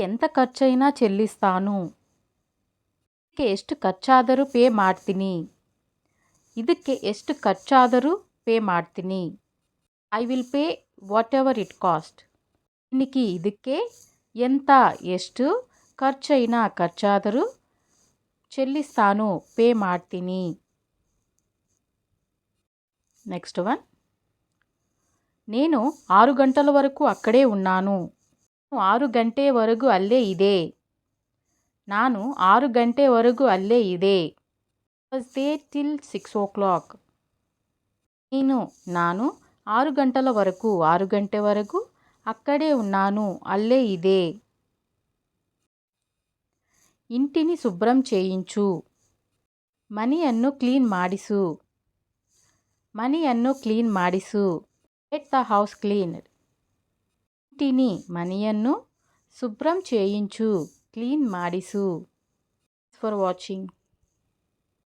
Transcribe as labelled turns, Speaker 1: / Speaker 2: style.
Speaker 1: ఎంత ಖರ್ಚೈనా చెల్లిస్తాను. ಇದಕ್ಕೆ ಎಷ್ಟು ಖರ್ಚಾದರೂ ಪೇ ಮಾಡ್ತೀನಿ. ಇದಕ್ಕೆ ಎಷ್ಟು ಖರ್ಚಾದರೂ ಪೇ ಮಾಡ್ತೀನಿ. I will pay what ever it cost. దీనికి ಇದಕ್ಕೆ ఎంత ಎಷ್ಟು ఖర్చైనా ఖర్చాದರೂ చెల్లిస్తాను పే ಮಾಡ್ತೀನಿ. Next one. నేను 6 గంటల వరకు అక్కడే ఉన్నాను. 6 ಗಂಟೆವರೆಗೂ ಅಲ್ಲೇ ಇದೆ. ನಾನು 6 ಗಂಟೆವರೆಗೂ ಅಲ್ಲೇ ಇದೆ. was there till 6 o'clock. ನಾನು 6 గంటల వరకు 6 గంటೆ వరకు అక్కడే ఉన్నాను అల్లే ఇదే. ఇంటిని శుభ్రం చేయించు. ಮನೆಯನ್ನು ಕ್ಲೀನ್ ಮಾಡಿಸು. ಮನೆಯನ್ನು ಕ್ಲೀನ್ ಮಾಡಿಸು. Get the house cleaned. ఇంటిని ಮನೆಯನ್ನು శుభ్రం చేయించు క్లీన్ ಮಾಡಿಸು. For watching.